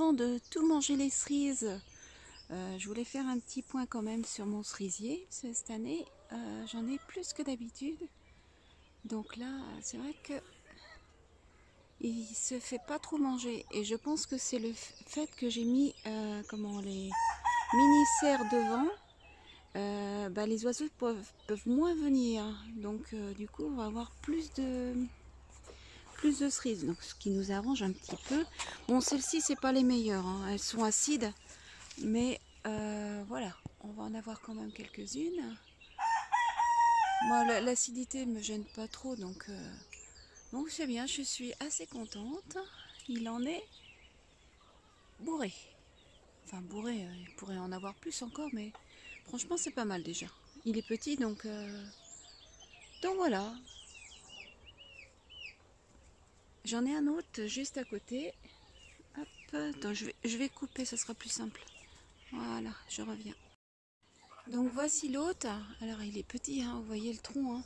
avant de tout manger les cerises, je voulais faire un petit point quand même sur mon cerisier. Cette année, j'en ai plus que d'habitude. Donc là, c'est vrai que il se fait pas trop manger. Et je pense que c'est le fait que j'ai mis les mini-serres devant. Les oiseaux peuvent moins venir. Donc du coup, on va avoir plus de cerises. Donc ce qui nous arrange un petit peu. Bon, celles-ci, c'est pas les meilleures, hein. Elles sont acides. Mais voilà, on va en avoir quand même quelques-unes. Moi, l'acidité me gêne pas trop, donc c'est bien, je suis assez contente. Il en est bourré. Enfin bourré, il pourrait en avoir plus encore, mais franchement c'est pas mal déjà. Il est petit, donc voilà. J'en ai un autre juste à côté. Hop, attends, je vais couper, ça sera plus simple. Voilà, je reviens. Donc voici l'autre. Alors il est petit, hein, vous voyez le tronc. Hein.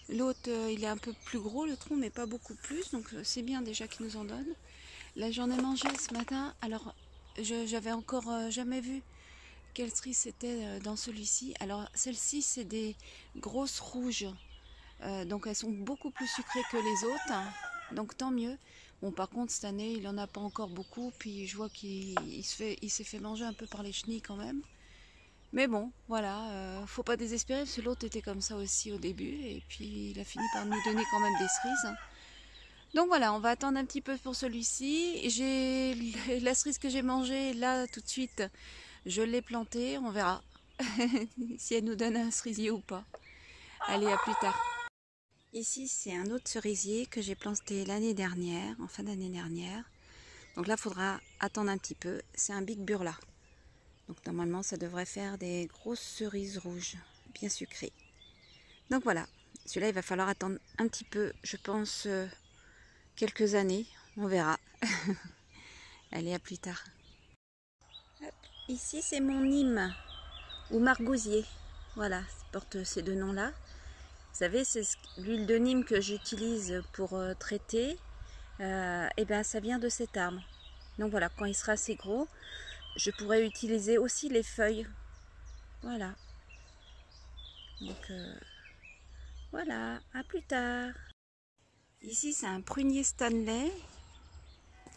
L'autre, il est un peu plus gros le tronc, mais pas beaucoup plus. Donc c'est bien déjà qu'il nous en donne. Là j'en ai mangé ce matin. Alors j'avais encore jamais vu quelle cerise c'était dans celui-ci. Alors celles-ci c'est des grosses rouges. Donc elles sont beaucoup plus sucrées que les autres. Donc tant mieux. Bon par contre cette année il en a pas encore beaucoup. Puis je vois qu'il s'est fait manger un peu par les chenilles quand même. Mais bon, voilà, faut pas désespérer parce que l'autre était comme ça aussi au début et puis il a fini par nous donner quand même des cerises. Donc voilà, on va attendre un petit peu pour celui-ci. J'ai la cerise que j'ai mangée là tout de suite, je l'ai plantée, on verra si elle nous donne un cerisier ou pas. Allez, à plus tard. Ici, c'est un autre cerisier que j'ai planté l'année dernière, en fin d'année dernière. Donc là, il faudra attendre un petit peu. C'est un Big Burla. Donc normalement, ça devrait faire des grosses cerises rouges, bien sucrées. Donc voilà, celui-là, il va falloir attendre un petit peu, je pense, quelques années. On verra. Allez, à plus tard. Hop. Ici, c'est mon Nîmes, ou margousier. Voilà, ça porte ces deux noms-là. Vous savez, c'est l'huile de Nîmes que j'utilise pour traiter. Et ben, ça vient de cet arbre. Donc voilà, quand il sera assez gros, je pourrais utiliser aussi les feuilles. Voilà. Donc voilà, à plus tard. Ici c'est un prunier Stanley,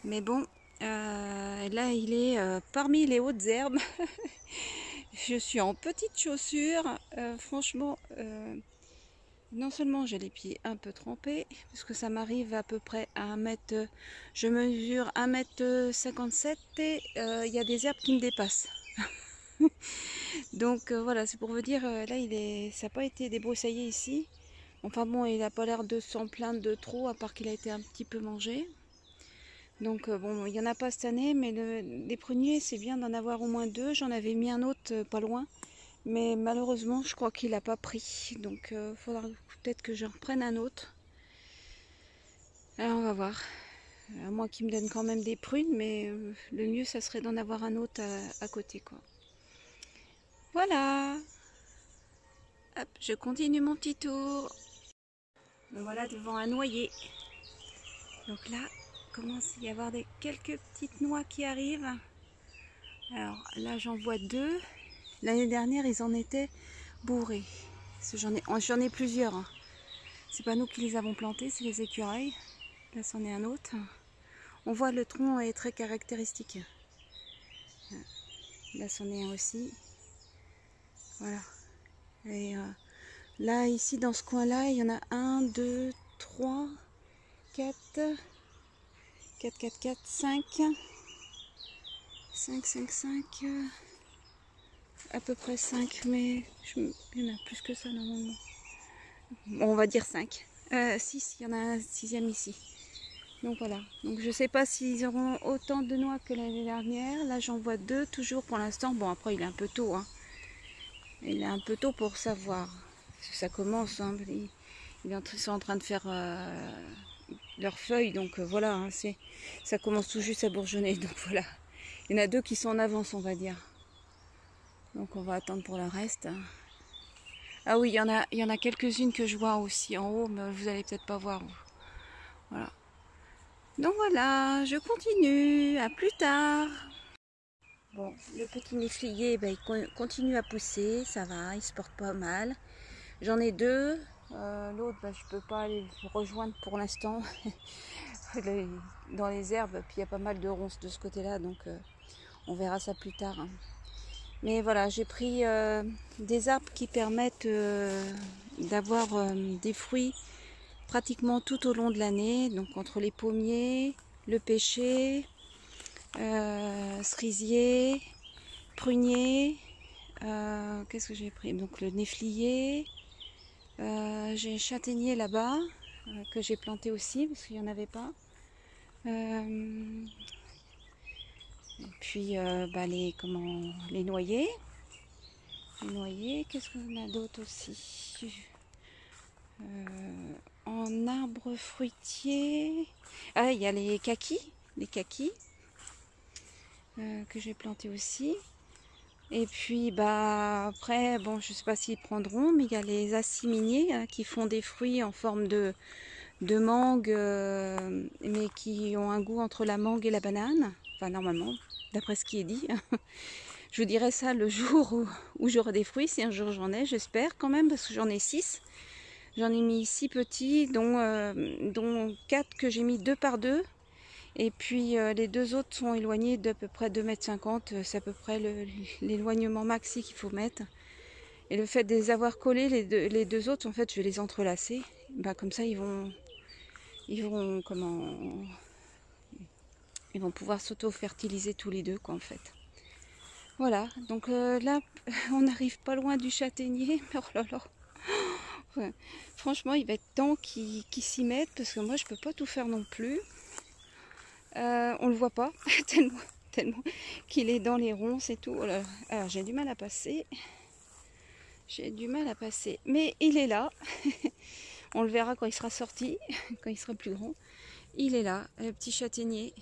mais bon, là il est parmi les hautes herbes. Je suis en petites chaussures, franchement, non seulement j'ai les pieds un peu trempés, parce que ça m'arrive à peu près à 1 mètre, je mesure 1,57 m et il y a des herbes qui me dépassent. Donc voilà, c'est pour vous dire, là ça n'a pas été débroussaillé ici. Enfin bon, il n'a pas l'air de s'en plaindre de trop, à part qu'il a été un petit peu mangé. Donc bon, il n'y en a pas cette année, mais les pruniers, c'est bien d'en avoir au moins 2. J'en avais mis un autre pas loin, mais malheureusement, je crois qu'il n'a pas pris. Donc il faudra peut-être que j'en reprenne un autre. Alors on va voir. À moins qu'il me donne quand même des prunes, mais le mieux, ça serait d'en avoir un autre à côté, quoi. Voilà. Hop, je continue mon petit tour. Me voilà devant un noyer. Donc là, commence à y avoir quelques petites noix qui arrivent. Alors là, j'en vois 2. L'année dernière, ils en étaient bourrés. J'en ai plusieurs. Hein. C'est pas nous qui les avons plantés, c'est les écureuils. Là, c'en est un autre. On voit le tronc est très caractéristique. Là, c'en est un aussi. Voilà. Et là, ici, dans ce coin-là, il y en a 1, 2, 3, 4, 5. 5, à peu près 5, mais il y en a plus que ça normalement. Bon, on va dire 5. 6, il y en a un 6e ici. Donc voilà. Donc je sais pas s'ils auront autant de noix que l'année dernière. Là j'en vois 2 toujours pour l'instant. Bon après il est un peu tôt. Hein. Il est un peu tôt pour savoir. Parce que ça commence. Hein. Ils sont en train de faire leurs feuilles. Donc voilà. Hein, ça commence tout juste à bourgeonner. Donc voilà. Il y en a 2 qui sont en avance on va dire. Donc on va attendre pour le reste. Ah oui, il y en a quelques-unes que je vois aussi en haut, mais vous allez peut-être pas voir. Voilà. Donc voilà, je continue, à plus tard. Bon, le petit néflier, ben, il continue à pousser, ça va, il se porte pas mal. J'en ai deux, l'autre, ben, je peux pas aller le rejoindre pour l'instant. Dans les herbes, puis il y a pas mal de ronces de ce côté-là, donc on verra ça plus tard, hein. Mais voilà, j'ai pris des arbres qui permettent d'avoir des fruits pratiquement tout au long de l'année, donc entre les pommiers, le pêcher, cerisier, prunier, qu'est-ce que j'ai pris? Donc le néflier, j'ai un châtaignier là-bas que j'ai planté aussi parce qu'il n'y en avait pas. Et puis bah, les noyers. Les noyers, qu'est-ce qu'on a d'autre aussi? En arbre fruitier. Ah, il y a les kakis. Les kakis que j'ai plantés aussi. Et puis bah après, bon, je sais pas s'ils prendront, mais il y a les assiminiers qui font des fruits en forme de mangue, mais qui ont un goût entre la mangue et la banane. Enfin normalement, d'après ce qui est dit. Je vous dirai ça le jour où j'aurai des fruits, si un jour j'en ai, j'espère quand même, parce que j'en ai 6. J'en ai mis 6 petits, dont 4 que j'ai mis 2 par 2. Et puis les deux autres sont éloignés d'à peu près 2,50 m. C'est à peu près l'éloignement maxi qu'il faut mettre. Et le fait de les avoir collés, les deux autres, en fait, je vais les entrelacer. Bah, comme ça, ils vont pouvoir s'auto-fertiliser tous les deux, quoi, en fait. Voilà, donc là, on n'arrive pas loin du châtaignier. Oh là là. Ouais. Franchement, il va être temps qu'ils s'y mettent, parce que moi, je peux pas tout faire non plus. On le voit pas, tellement qu'il est dans les ronces et tout. Oh là là. Alors, j'ai du mal à passer. Mais il est là. On le verra quand il sera sorti, quand il sera plus grand. Il est là, le petit châtaignier.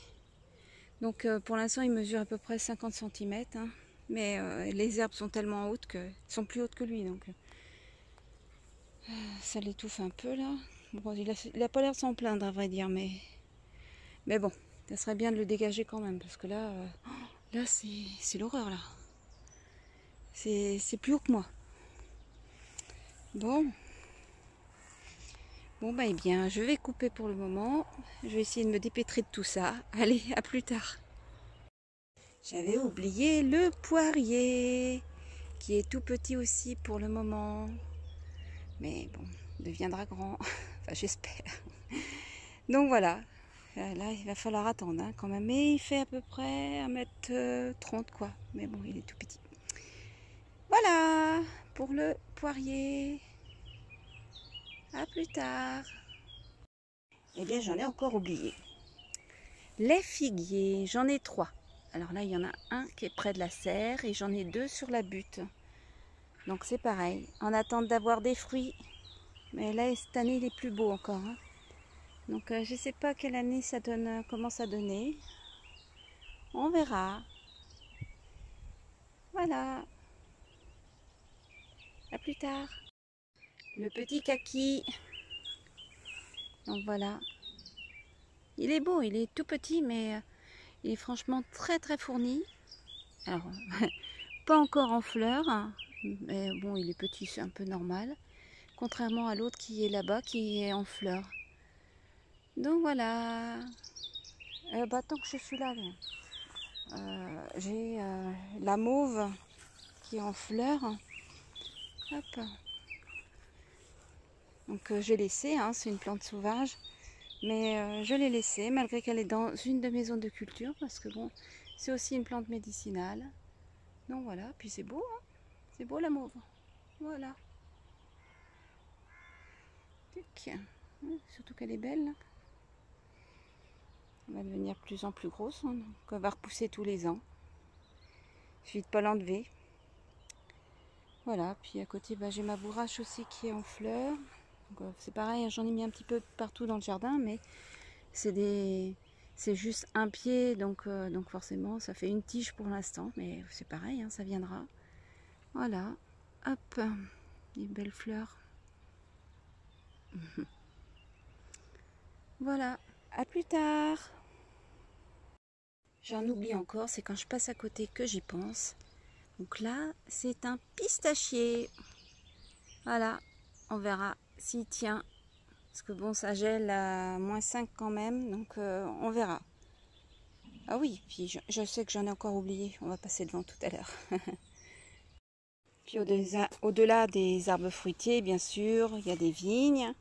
Donc pour l'instant, il mesure à peu près 50 cm. Hein. Mais les herbes sont tellement hautes sont plus hautes que lui. Donc ça l'étouffe un peu là. Bon, il a pas l'air de s'en plaindre, à vrai dire. Mais bon, ça serait bien de le dégager quand même. Parce que là c'est l'horreur là. C'est plus haut que moi. Bon, bah eh bien, je vais couper pour le moment. Je vais essayer de me dépêtrer de tout ça. Allez, à plus tard. J'avais oublié le poirier, qui est tout petit aussi pour le moment. Mais bon, il deviendra grand. Enfin, j'espère. Donc voilà. Là, il va falloir attendre hein, quand même. Mais il fait à peu près 1,30 m quoi. Mais bon, il est tout petit. Voilà pour le poirier. À plus tard. Eh bien, j'en ai encore oublié. Les figuiers, j'en ai 3. Alors là, il y en a un qui est près de la serre et j'en ai 2 sur la butte. Donc c'est pareil, en attente d'avoir des fruits. Mais là, cette année, il est plus beau encore. Hein. Donc je ne sais pas quelle année ça donne, commence à donner. On verra. Voilà. À plus tard. Le petit kaki. Donc voilà. Il est beau, il est tout petit, mais il est franchement très très fourni. Alors, pas encore en fleurs, hein, mais bon, il est petit, c'est un peu normal. Contrairement à l'autre qui est là-bas, qui est en fleurs. Donc voilà. Bah, tant que je suis là, j'ai la mauve qui est en fleurs. Hop. Donc j'ai laissé, hein, c'est une plante sauvage. Mais je l'ai laissée malgré qu'elle est dans une de mes zones de culture. Parce que bon, c'est aussi une plante médicinale. Donc voilà, puis c'est beau, hein, c'est beau la mauve. Voilà. Surtout qu'elle est belle. Là. Elle va devenir de plus en plus grosse, hein, donc elle va repousser tous les ans. Il suffit de pas l'enlever. Voilà, puis à côté bah, j'ai ma bourrache aussi qui est en fleurs. C'est pareil, j'en ai mis un petit peu partout dans le jardin, mais c'est juste un pied, donc forcément ça fait une tige pour l'instant, mais c'est pareil, hein, ça viendra. Voilà, hop, des belles fleurs. Voilà. À plus tard. J'en oublie encore, c'est quand je passe à côté que j'y pense. Donc là, c'est un pistachier. Voilà, on verra s'il tient. Parce que bon, ça gèle à -5 quand même, donc on verra. Ah oui, puis je sais que j'en ai encore oublié. On va passer devant tout à l'heure. Puis au-delà des arbres fruitiers, bien sûr, il y a des vignes.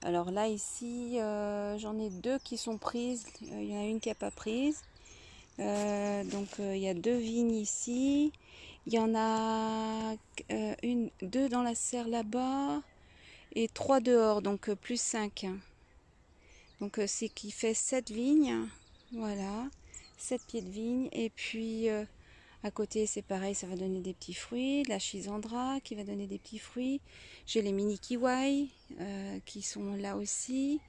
Alors là, ici, j'en ai 2 qui sont prises. Il y en a une qui n'est pas prise. Donc il y a 2 vignes ici. Il y en a 2 dans la serre là-bas et 3 dehors, donc plus 5. Donc c'est qui fait 7 vignes. Voilà, 7 pieds de vigne. Et puis à côté, c'est pareil, ça va donner des petits fruits. La schisandra qui va donner des petits fruits. J'ai les mini kiwai qui sont là aussi.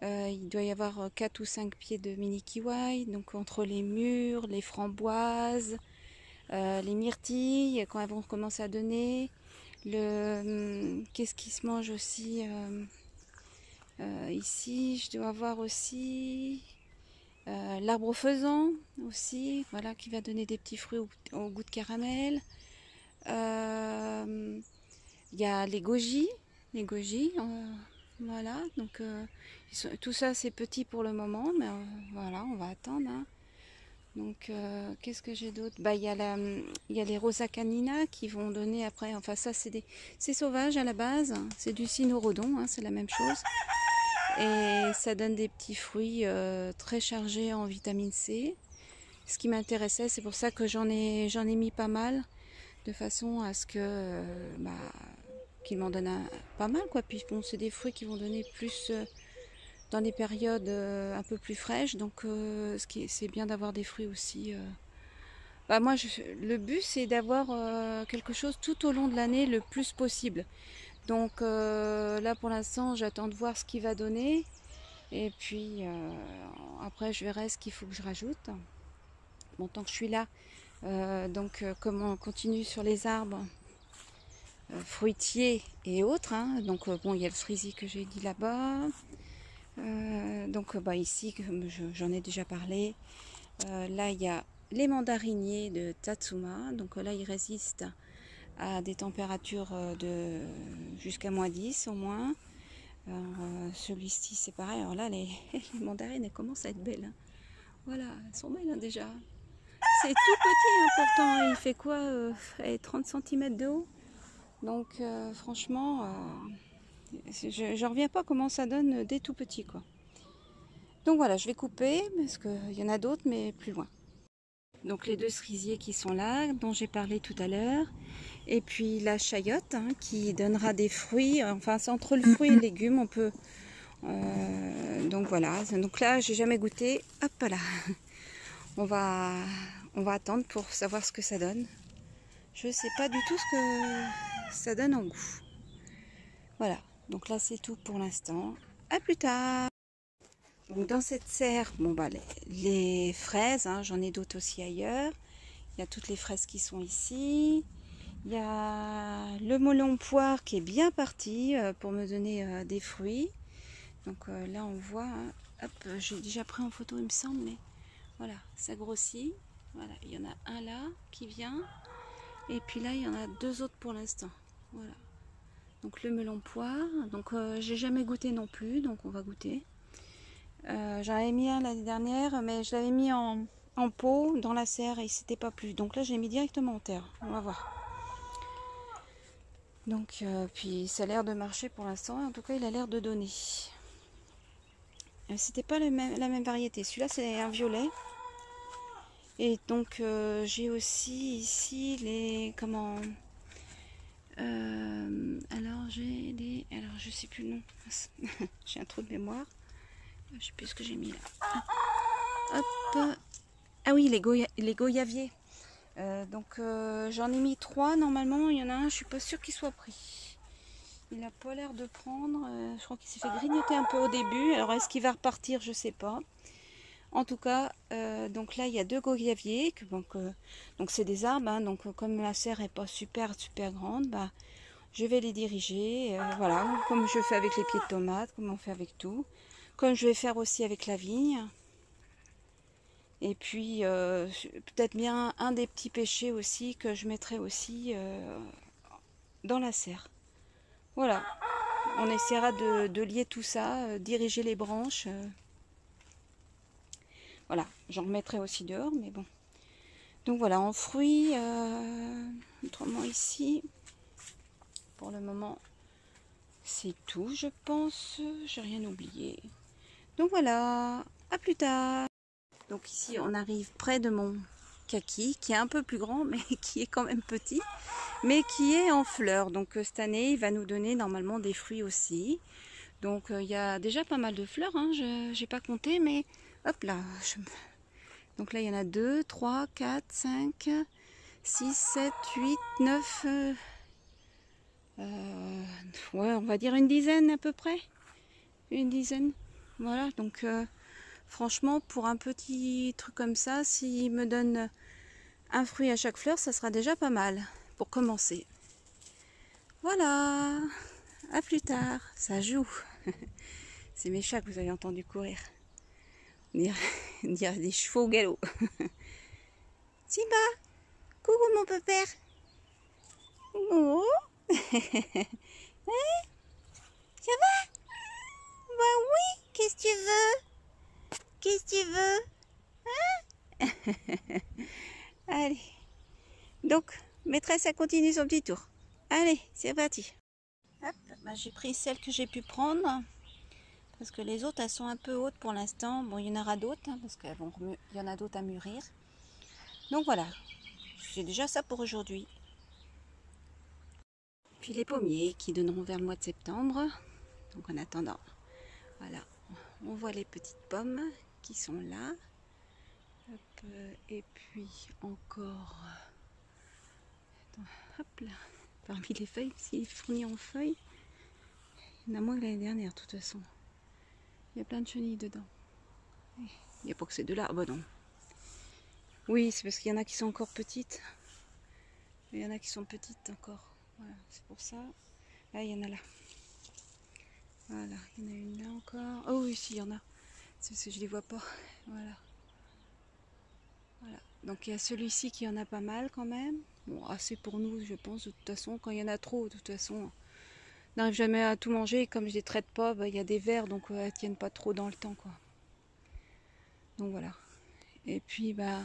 Il doit y avoir 4 ou 5 pieds de mini kiwai. Donc entre les mûres, les framboises, les myrtilles, quand elles vont commencer à donner. Qu'est-ce qui se mange aussi ici, je dois avoir aussi l'arbre faisan aussi, voilà, qui va donner des petits fruits au goût de caramel. Il y a les goji, voilà, donc tout ça c'est petit pour le moment, mais voilà, on va attendre. Hein. Donc qu'est-ce que j'ai d'autre? Bah, il y a les rosa canina qui vont donner après, enfin ça c'est sauvage à la base, c'est du cynorhodon, hein, c'est la même chose. Et ça donne des petits fruits très chargés en vitamine C. Ce qui m'intéressait, c'est pour ça que j'en ai mis pas mal, de façon à ce que qu'ils m'en donnent pas mal, quoi. Puis bon, c'est des fruits qui vont donner plus dans des périodes un peu plus fraîches, donc c'est bien d'avoir des fruits aussi. Moi, le but c'est d'avoir quelque chose tout au long de l'année le plus possible. Donc là pour l'instant j'attends de voir ce qu'il va donner. Et puis après je verrai ce qu'il faut que je rajoute. Bon, tant que je suis là, comment on continue sur les arbres fruitiers et autres. Hein. Donc bon, il y a le cerisier que j'ai dit là-bas. Ici, comme j'en ai déjà parlé, là il y a les mandariniers de Tatsuma. Donc là ils résistent à des températures de jusqu'à -10 au moins. Celui-ci c'est pareil. Alors là les mandarines elles commencent à être belles. Hein. Voilà, elles sont belles hein, déjà. C'est tout petit hein, pourtant. Il fait quoi 30 cm de haut. Donc franchement, je reviens pas comment ça donne des tout petits quoi. Donc voilà, je vais couper parce qu'il y en a d'autres mais plus loin. Donc les 2 cerisiers qui sont là, dont j'ai parlé tout à l'heure. Et puis la chayotte hein, qui donnera des fruits. Enfin c'est entre le fruit et le légume, on peut... donc voilà, donc là j'ai jamais goûté. Hop là. On va attendre pour savoir ce que ça donne. Je sais pas du tout ce que ça donne en goût. Voilà, donc là c'est tout pour l'instant. À plus tard. Donc dans cette serre, les fraises, hein, j'en ai d'autres aussi ailleurs. Il y a toutes les fraises qui sont ici. Il y a le melon poire qui est bien parti pour me donner des fruits. Donc là on voit, hein, hop, j'ai déjà pris en photo il me semble, mais voilà, ça grossit. Voilà, il y en a un là qui vient. Et puis là il y en a 2 autres pour l'instant. Voilà. Donc le melon poire. Donc j'ai jamais goûté non plus, donc on va goûter. J'en avais mis un l'année dernière, mais je l'avais mis en pot dans la serre et c'était pas plus. Donc là j'ai mis directement en terre. On va voir. Donc puis ça a l'air de marcher pour l'instant. En tout cas il a l'air de donner. C'était pas la même variété. Celui-là c'est un violet. Et donc j'ai aussi ici les alors je sais plus le nom. J'ai un trou de mémoire. Je sais plus ce que j'ai mis là. Hop. Ah oui, les goyaviers. Donc j'en ai mis 3 normalement. Il y en a un, je suis pas sûre qu'il soit pris. Il a pas l'air de prendre. Je crois qu'il s'est fait grignoter un peu au début. Alors est-ce qu'il va repartir? Je sais pas. En tout cas, donc là il y a 2 goyaviers. Donc c'est des arbres. Hein, donc comme la serre est pas super grande, je vais les diriger. Voilà, comme je fais avec les pieds de tomates, comme on fait avec tout. comme je vais faire aussi avec la vigne. Et puis peut-être bien un des petits pêchers aussi que je mettrai aussi dans la serre. Voilà, on essaiera de lier tout ça, diriger les branches. Voilà, j'en remettrai aussi dehors, mais bon. Donc voilà, en fruits, autrement ici, pour le moment, c'est tout, je pense. J'ai rien oublié. Donc voilà, à plus tard. Donc ici, on arrive près de mon kaki, qui est un peu plus grand, mais qui est quand même petit, mais qui est en fleurs. Donc cette année, il va nous donner normalement des fruits aussi. Donc il y a déjà pas mal de fleurs, hein, je n'ai pas compté, mais hop là. Donc là, il y en a 2, 3, 4, 5, 6, 7, 8, 9... ouais, on va dire une dizaine à peu près. Une dizaine. Voilà, donc franchement, pour un petit truc comme ça, s'il me donne un fruit à chaque fleur, ça sera déjà pas mal pour commencer. Voilà, à plus tard. Ça joue. C'est mes chats que vous avez entendu courir. On dirait des chevaux au galop. Simba, coucou mon pépère. Oh. Hein? Ça va? Bah oui, qu'est-ce que tu veux? Qu'est-ce que tu veux? Hein? Allez. Donc, maîtresse, elle continue son petit tour. Allez, c'est parti. Hop, bah, j'ai pris celle que j'ai pu prendre. Parce que les autres, elles sont un peu hautes pour l'instant. Bon, il y en aura d'autres, hein, parce qu'il y en a d'autres à mûrir. Donc voilà, j'ai déjà ça pour aujourd'hui. Puis les pommiers qui donneront vers le mois de septembre. Donc en attendant, voilà, on voit les petites pommes qui sont là. Hop, et puis encore, attends, hop là, parmi les feuilles, s'il est fourni en feuilles, il y en a moins que l'année dernière de toute façon. Il y a plein de chenilles dedans. Il n'y a pas que ces deux-là. Ah bah non. Oui, c'est parce qu'il y en a qui sont encore petites. Il y en a qui sont petites encore. Voilà, c'est pour ça. Là, il y en a là. Voilà, il y en a une là encore. Oh oui, si, il y en a. C'est parce que je les vois pas. Voilà. Voilà. Donc il y a celui-ci qui en a pas mal quand même. Bon, assez pour nous, je pense. De toute façon, quand il y en a trop, de toute façon, on n'arrive jamais à tout manger. Et comme je les traite pas, bah, il y a des vers, donc elles tiennent pas trop dans le temps, quoi. Donc voilà. Et puis, bah,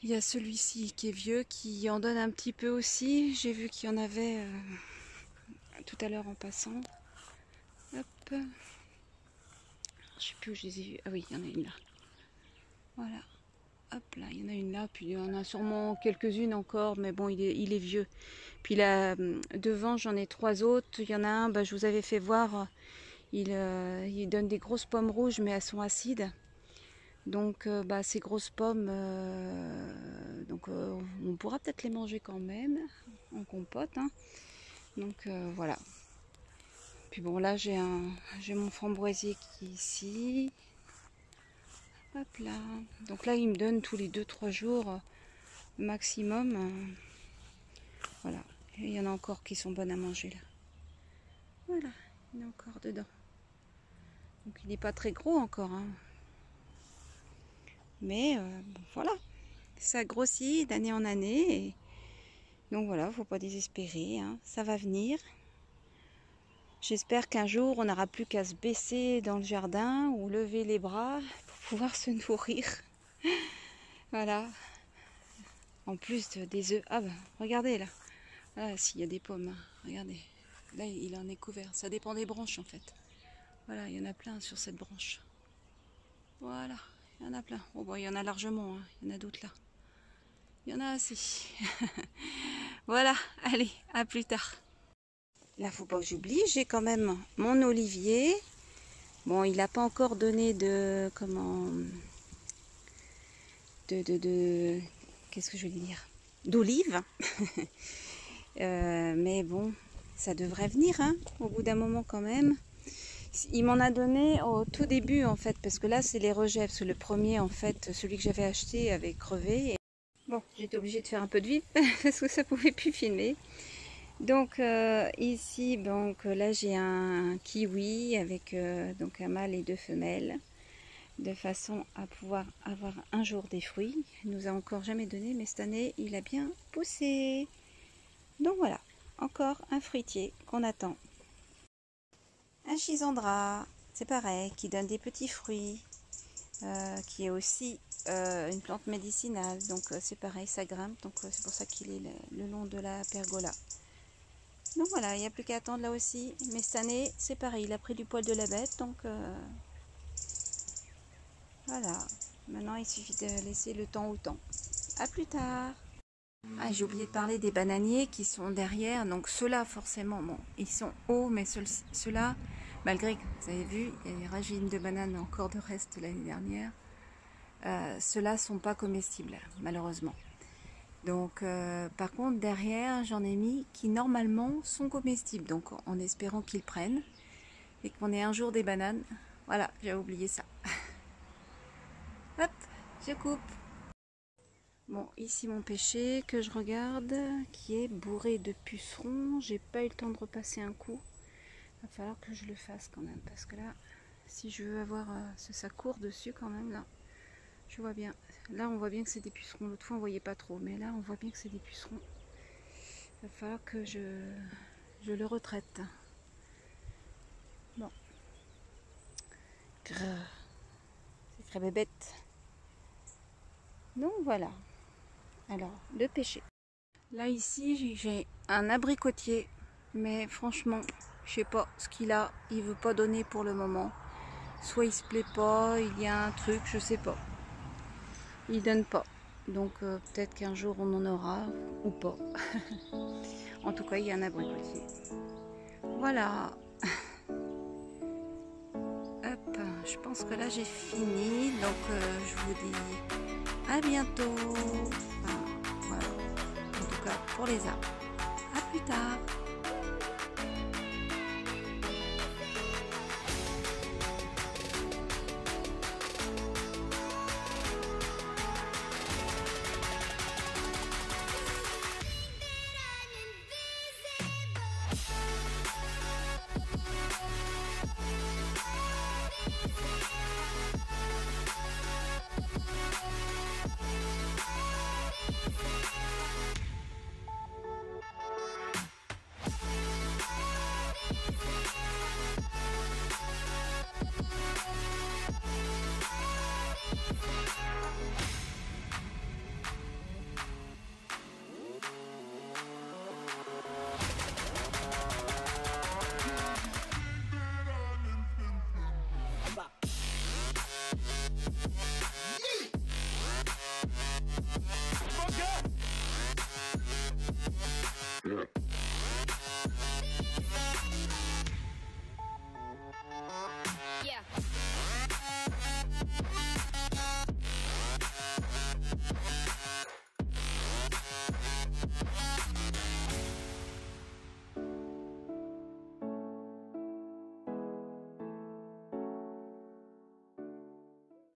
il y a celui-ci qui est vieux, qui en donne un petit peu aussi. J'ai vu qu'il y en avait tout à l'heure en passant. Hop. Je sais plus où je les ai vus. Ah oui, il y en a une là. Voilà. Hop là, il y en a une là. Puis il y en a sûrement quelques-unes encore, mais bon, il est vieux. Puis là, devant, j'en ai 3 autres. Il y en a un, bah, je vous avais fait voir. Il donne des grosses pommes rouges, mais elles sont acides. Donc bah, ces grosses pommes, on pourra peut-être les manger quand même en compote, hein. Donc voilà. Puis bon, là j'ai mon framboisier qui est ici. Hop là. Donc là il me donne tous les 2-3 jours maximum. Voilà. Et il y en a encore qui sont bonnes à manger là. Voilà, il y en a encore dedans. Donc il n'est pas très gros encore, hein. Mais bon, voilà, ça grossit d'année en année. Et donc voilà, faut pas désespérer, hein. Ça va venir. J'espère qu'un jour, on n'aura plus qu'à se baisser dans le jardin ou lever les bras pour pouvoir se nourrir. Voilà. En plus des œufs. Ah ben, regardez là. Là, s'il y a des pommes, hein. Regardez. Là, il en est couvert. Ça dépend des branches en fait. Voilà, il y en a plein sur cette branche. Voilà. Il y en a plein. Oh, bon, il y en a largement, hein. Il y en a d'autres là. Il y en a assez. Voilà, allez, à plus tard. Là, faut pas que j'oublie, j'ai quand même mon olivier. Bon, il n'a pas encore donné de... Comment... Qu'est-ce que je veux dire? D'olive. Mais bon, ça devrait venir, hein, au bout d'un moment quand même. Il m'en a donné au tout début en fait, parce que là c'est les rejets, parce que le premier en fait, celui que j'avais acheté avait crevé. Et... Bon, j'étais obligée de faire un peu de vide parce que ça pouvait plus filmer. Donc ici, donc là j'ai un kiwi avec donc un mâle et 2 femelles, de façon à pouvoir avoir un jour des fruits. Il nous a encore jamais donné, mais cette année il a bien poussé. Donc voilà, encore un fruitier qu'on attend. Un schisandra, c'est pareil, qui donne des petits fruits, qui est aussi une plante médicinale. Donc c'est pareil, ça grimpe, donc c'est pour ça qu'il est le long de la pergola. Donc voilà, il n'y a plus qu'à attendre là aussi. Mais cette année, c'est pareil, il a pris du poil de la bête. Donc voilà, maintenant il suffit de laisser le temps au temps. A plus tard. Ah, j'ai oublié de parler des bananiers qui sont derrière. Donc ceux-là, forcément, bon, ils sont hauts, mais ceux-là, malgré que vous avez vu, il y a des racines de bananes encore de reste l'année dernière. Ceux-là ne sont pas comestibles, malheureusement. Donc par contre derrière j'en ai mis qui normalement sont comestibles, donc en espérant qu'ils prennent et qu'on ait un jour des bananes. Voilà, j'ai oublié ça. Hop, je coupe. Bon, ici mon pêcher que je regarde, qui est bourré de pucerons. J'ai pas eu le temps de repasser un coup. Il va falloir que je le fasse quand même, parce que là, si je veux avoir ça court dessus quand même là. Je vois bien. Là, on voit bien que c'est des pucerons. L'autre fois, on voyait pas trop. Mais là, on voit bien que c'est des pucerons. Il va falloir que je le retraite. Bon. C'est très bébête. Donc, voilà. Alors, le pêcher. Là, ici, j'ai un abricotier. Mais franchement, je sais pas ce qu'il a. Il veut pas donner pour le moment. Soit il se plaît pas, il y a un truc, je sais pas. Il donne pas, donc peut-être qu'un jour on en aura ou pas. En tout cas il y a un abricotier. Voilà. Hop, je pense que là j'ai fini, donc je vous dis à bientôt. Enfin, voilà, en tout cas pour les arbres. À plus tard.